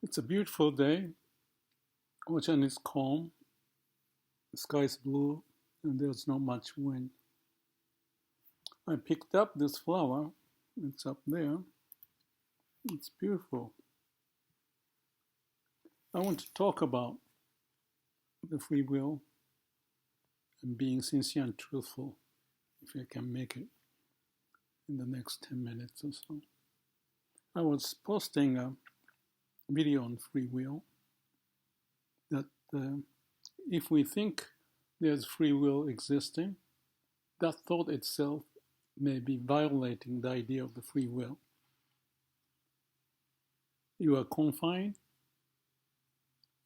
It's a beautiful day. Ocean is calm, the sky is blue, and there's not much wind. I picked up this flower. It's up there. It's beautiful. I want to talk about the free will and being sincere and truthful, if I can make it in the next 10 minutes or so. I was posting a video on free will that if we think there's free will existing, that thought itself may be violating the idea of the free will. You are confined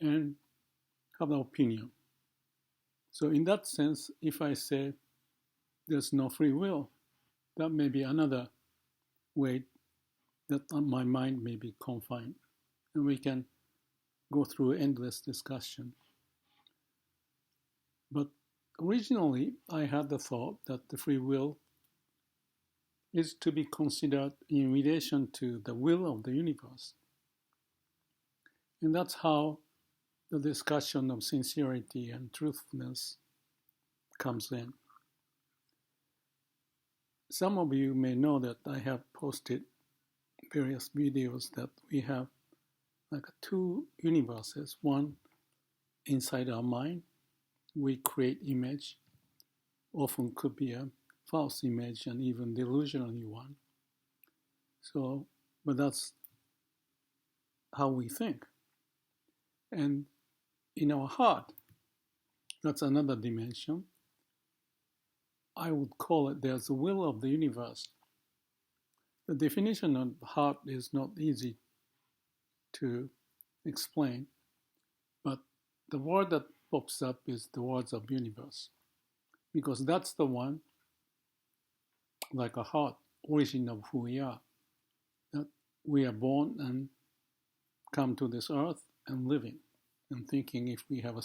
and have an opinion. So in that sense, if I say there's no free will, that may be another way that my mind may be confined. And we can go through endless discussion. But originally, I had the thought that the free will is to be considered in relation to the will of the universe. And that's how the discussion of sincerity and truthfulness comes in. Some of you may know that I have posted various videos that we have like two universes. One inside our mind, we create image, often could be a false image and even delusionally one. So, but that's how we think. And in our heart, that's another dimension. I would call it there's a will of the universe. The definition of heart is not easy to explain, but the word that pops up is the words of universe, because that's the one, like a heart, origin of who we are, that we are born and come to this earth and living and thinking if we have a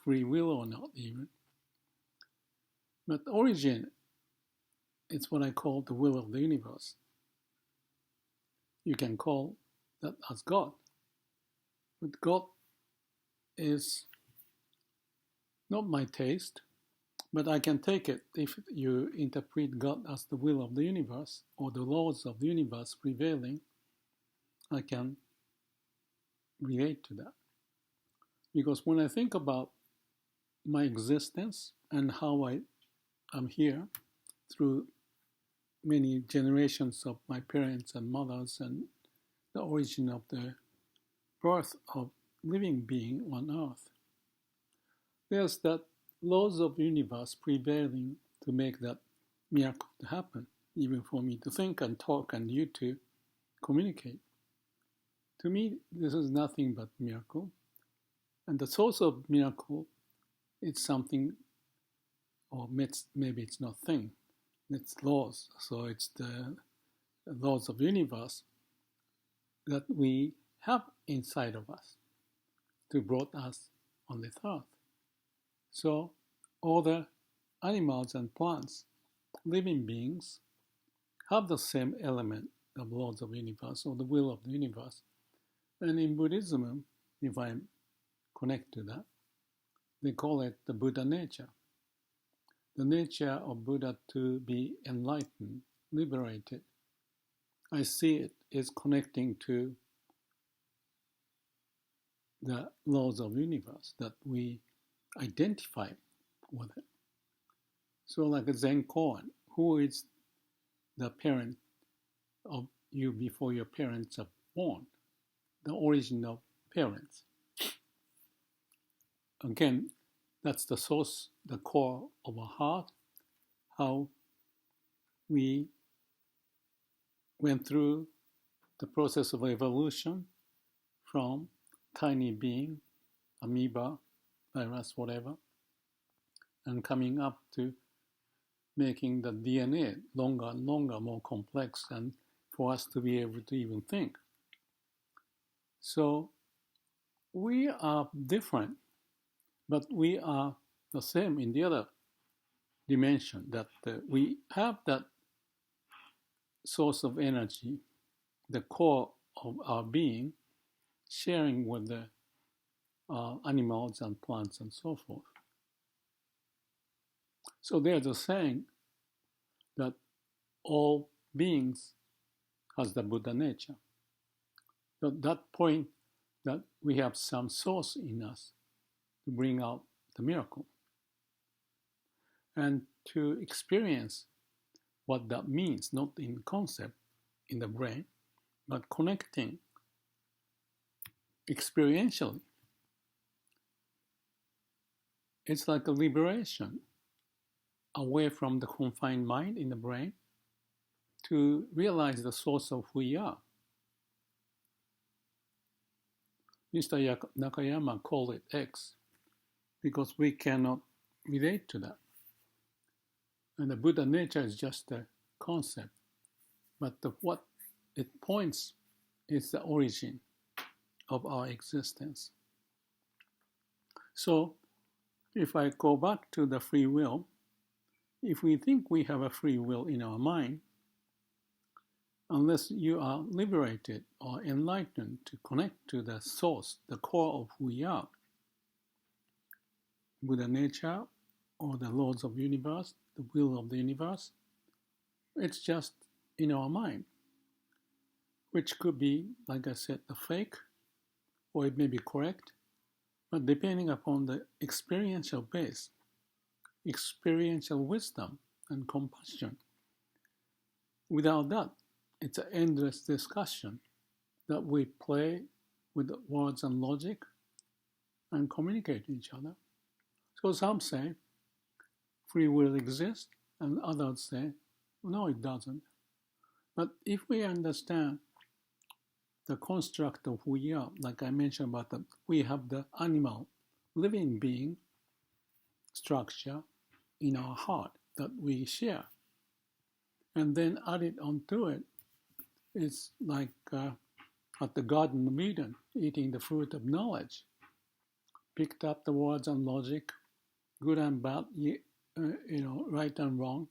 free will or not even. But origin, it's what I call the will of the universe. You can call that as God. But God is not my taste, but I can take it if you interpret God as the will of the universe or the laws of the universe prevailing. I can relate to that. Because when I think about my existence and how I am here through many generations of my parents and mothers and the origin of the birth of living being on earth, there's that laws of universe prevailing to make that miracle to happen, even for me to think and talk and you to communicate. To me, this is nothing but miracle. And the source of miracle is something, or maybe it's not thing, it's laws. So it's the laws of universe that we have inside of us to brought us on this earth. So all the animals and plants, living beings, have the same element of laws of universe or the will of the universe. And in Buddhism, if I connect to that, they call it the Buddha nature. The nature of Buddha to be enlightened, liberated. I see it is connecting to the laws of universe that we identify with it. So like a Zen koan, who is the parent of you before your parents are born? The origin of parents. Again, that's the source, the core of our heart, how we went through the process of evolution from tiny being, amoeba, virus, whatever, and coming up to making the DNA longer and longer, more complex, and for us to be able to even think. So we are different, but we are the same in the other dimension, that we have that source of energy, the core of our being, sharing with the animals and plants and so forth. So there's a saying that all beings has the Buddha nature. So that point that we have some source in us to bring out the miracle and to experience what that means, not in concept in the brain, but connecting experientially. It's like a liberation away from the confined mind in the brain to realize the source of who we are. Mr. Nakayama called it X because we cannot relate to that. And the Buddha nature is just a concept, but what it points is the origin of our existence. So if I go back to the free will, if we think we have a free will in our mind, unless you are liberated or enlightened to connect to the source, the core of who we are, Buddha nature or the laws of the universe, the will of the universe, it's just in our mind, which could be, like I said, a fake, or it may be correct, but depending upon the experiential base, experiential wisdom and compassion. Without that, it's an endless discussion that we play with words and logic and communicate to each other. So some say free will exists, and others say, no, it doesn't. But if we understand the construct of who we are, like I mentioned about that, we have the animal, living being structure in our heart that we share. And then added onto it, it's like at the Garden of Eden, eating the fruit of knowledge. Picked up the words and logic, good and bad, right and wrong,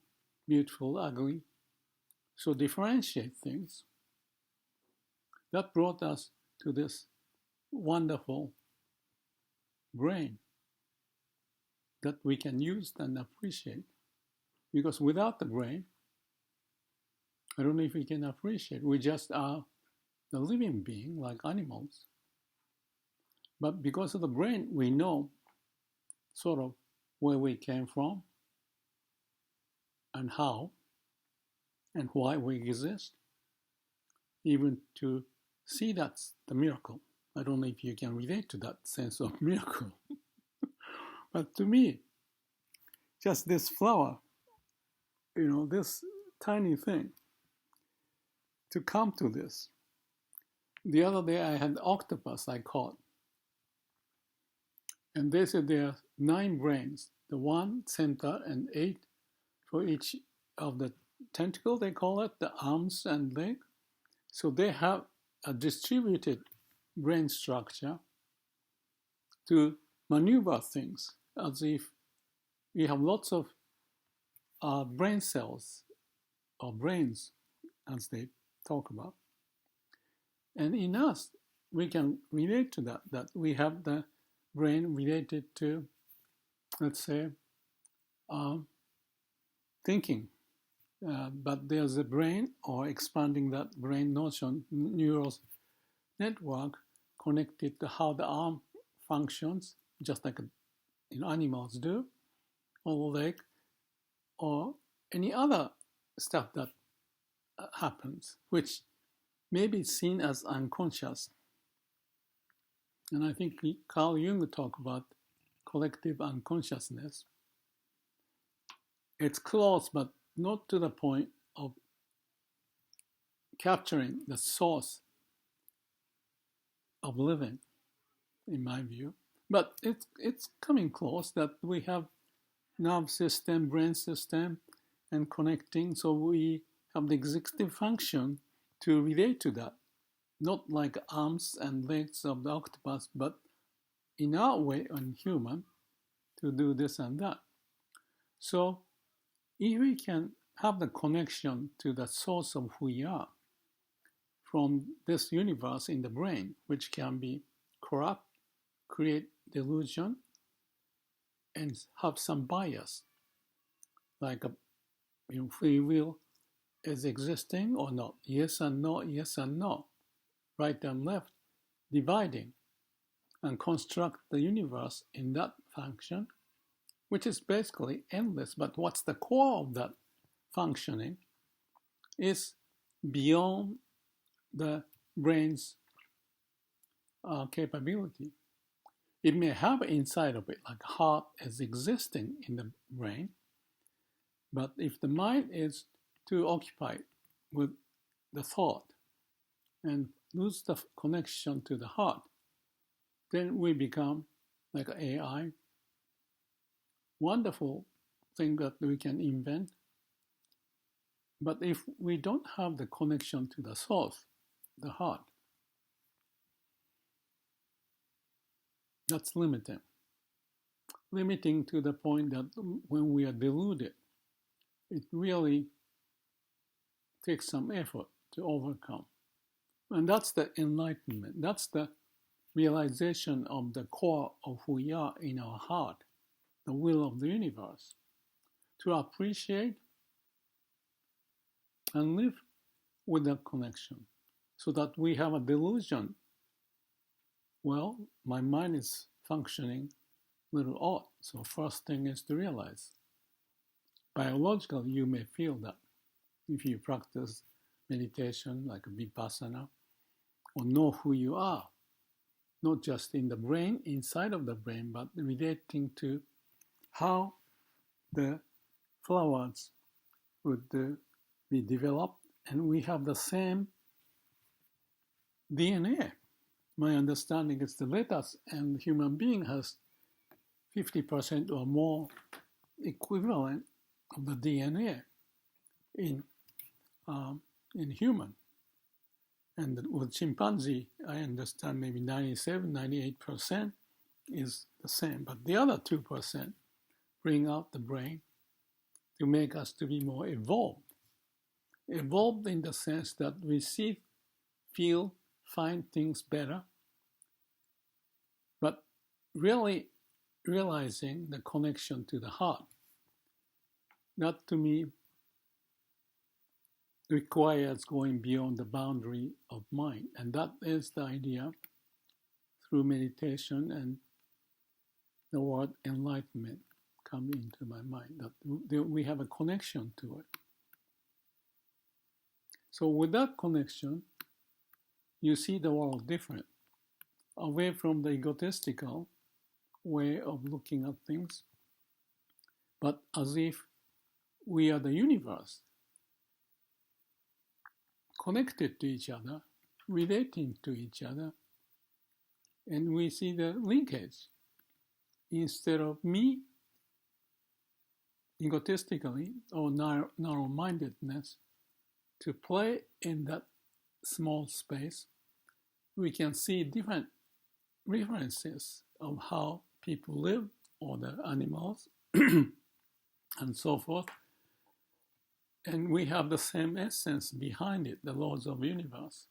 beautiful, ugly. So differentiate things. That brought us to this wonderful brain that we can use and appreciate. Because without the brain, I don't know if we can appreciate. We just are the living being like animals. But because of the brain, we know sort of where we came from and how and why we exist. Even to see that's the miracle. I don't know if you can relate to that sense of miracle. But to me, just this flower, this tiny thing, to come to this. The other day I had octopus I caught. And they said there are 9 brains, the 1 center and 8 for each of the tentacle, they call it, the arms and leg. So they have a distributed brain structure to maneuver things as if we have lots of brain cells or brains, as they talk about. And in us, we can relate to that we have the brain related to, let's say, thinking. But there's a brain, or expanding that brain notion, neural network connected to how the arm functions, just like animals do, or the leg, or any other stuff that happens, which may be seen as unconscious. And I think Carl Jung talked about collective unconsciousness. It's close, but not to the point of capturing the source of living, in my view. But it's coming close, that we have nerve system, brain system, and connecting, so we have the executive function to relate to that. Not like arms and legs of the octopus, but in our way, on human, to do this and that. So if we can have the connection to the source of who we are, from this universe in the brain, which can be corrupt, create delusion, and have some bias, like free will is existing or not, yes and no, right and left, dividing, and construct the universe in that function, which is basically endless. But what's the core of that functioning is beyond the brain's capability. It may have inside of it, like heart is existing in the brain, but if the mind is too occupied with the thought and lose the connection to the heart, then we become like AI, wonderful thing that we can invent. But if we don't have the connection to the source, the heart, that's limiting. Limiting to the point that when we are deluded, it really takes some effort to overcome. And that's the enlightenment. That's the realization of the core of who we are in our heart, the will of the universe, to appreciate and live with that connection, so that we have a delusion. Well, my mind is functioning a little odd. So first thing is to realize. Biologically, you may feel that if you practice meditation like vipassana, or know who you are, not just in the brain, inside of the brain, but relating to how the flowers would be developed, and we have the same DNA. My understanding is the letus and human being has 50% or more equivalent of the DNA in human. And with chimpanzee, I understand maybe 97, 98% is the same. But the other 2% bring out the brain to make us to be more evolved. Evolved in the sense that we see, feel, find things better, but really realizing the connection to the heart. That to me requires going beyond the boundary of mind. And that is the idea through meditation and the word enlightenment come into my mind, that we have a connection to it. So with that connection, you see the world different, away from the egotistical way of looking at things, but as if we are the universe, connected to each other, relating to each other, and we see the linkage. Instead of me, egotistically or narrow-mindedness, to play in that small space, we can see different references of how people live, or the animals, and so forth. And we have the same essence behind it, the laws of the universe.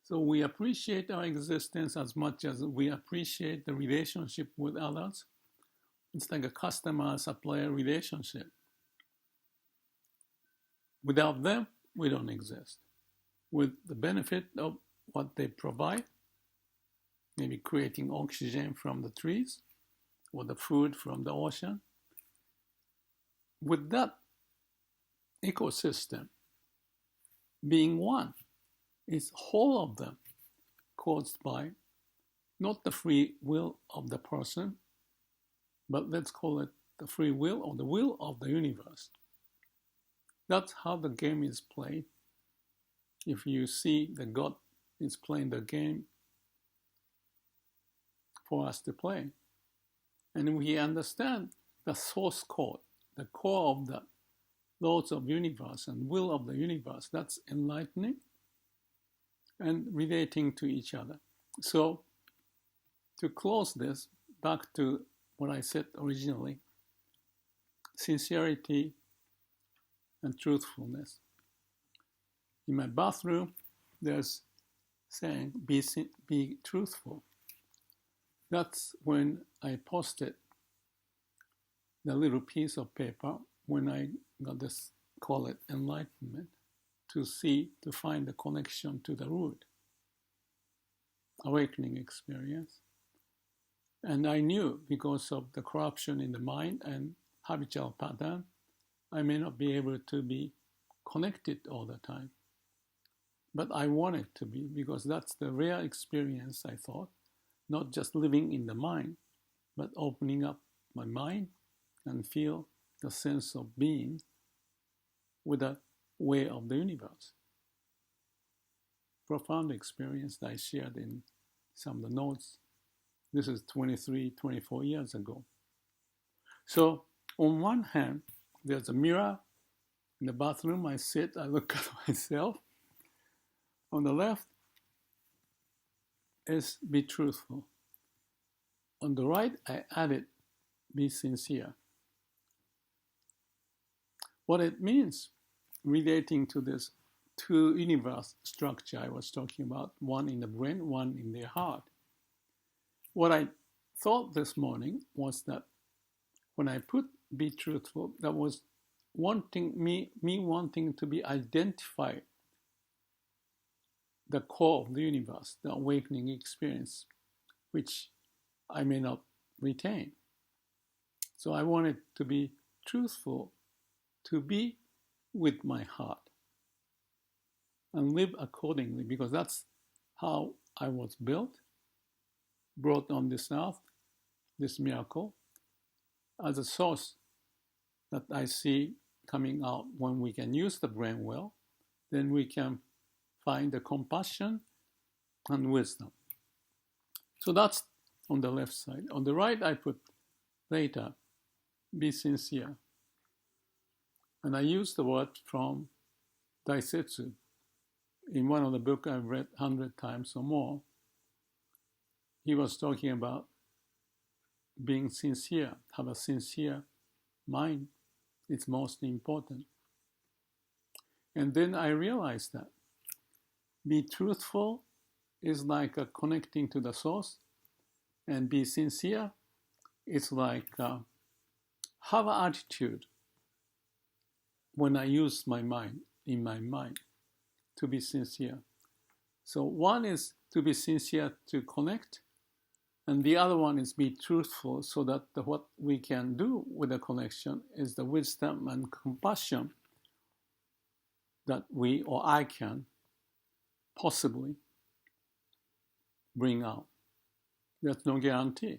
So we appreciate our existence as much as we appreciate the relationship with others. It's like a customer-supplier relationship. Without them, we don't exist. With the benefit of what they provide, maybe creating oxygen from the trees or the food from the ocean, with that ecosystem being one, is whole of them caused by not the free will of the person, but let's call it the free will or the will of the universe. That's how the game is played. If you see that God is playing the game for us to play, and we understand the source code, the core of the laws of the universe and will of the universe, that's enlightening and relating to each other. So to close this, back to what I said originally, sincerity and truthfulness. In my bathroom, there's saying, be truthful. That's when I posted the little piece of paper when I got this, call it enlightenment, to find the connection to the root, awakening experience. And I knew because of the corruption in the mind and habitual pattern, I may not be able to be connected all the time. But I wanted to be, because that's the rare experience, I thought, not just living in the mind, but opening up my mind and feel the sense of being with the way of the universe. Profound experience that I shared in some of the notes. This is 23, 24 years ago. So on one hand, there's a mirror in the bathroom. I sit, I look at myself. On the left is be truthful. On the right, I added be sincere. What it means, relating to this two universe structure I was talking about, one in the brain, one in the heart. What I thought this morning was that when I put be truthful, that was wanting me wanting to be identified, the core of the universe, the awakening experience, which I may not retain. So I wanted to be truthful, to be with my heart and live accordingly, because that's how I was built, brought on this earth, this miracle, as a source that I see coming out. When we can use the brain well, then we can find the compassion and wisdom. So that's on the left side. On the right, I put later, be sincere. And I use the word from Daisetsu. In one of the books I've read 100 times or more, he was talking about being sincere, have a sincere mind. It's most important. And then I realized that be truthful is like connecting to the source, and be sincere is like have an attitude when I use my mind, in my mind, to be sincere. So one is to be sincere to connect, and the other one is be truthful, so that what we can do with the connection is the wisdom and compassion that we or I can possibly bring out. There's no guarantee,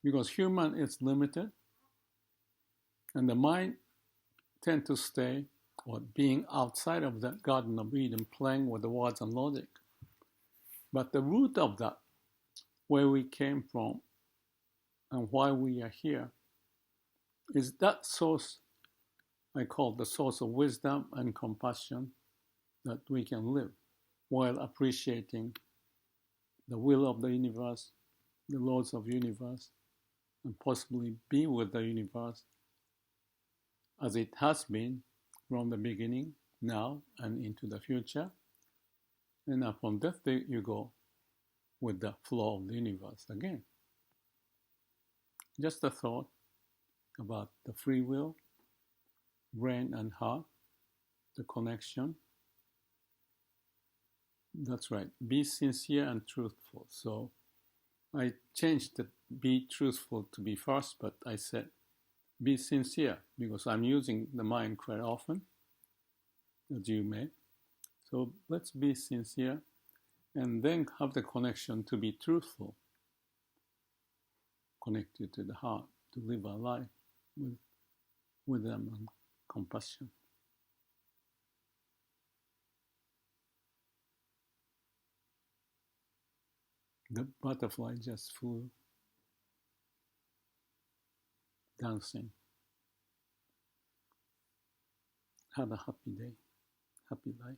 because human is limited, and the mind tend to stay or being outside of the Garden of Eden, playing with the words and logic. But the root of that, where we came from and why we are here, is that source I call the source of wisdom and compassion, that we can live while appreciating the will of the universe, the laws of the universe, and possibly be with the universe as it has been from the beginning, now, and into the future. And upon death day, you go with the flow of the universe again. Just a thought about the free will, brain and heart, the connection. That's right. Be sincere and truthful. So I changed the be truthful to be first, but I said be sincere, because I'm using the mind quite often, as you may. So let's be sincere and then have the connection to be truthful, connected to the heart, to live our life with them and compassion. The butterfly just flew, dancing. Have a happy day, happy life.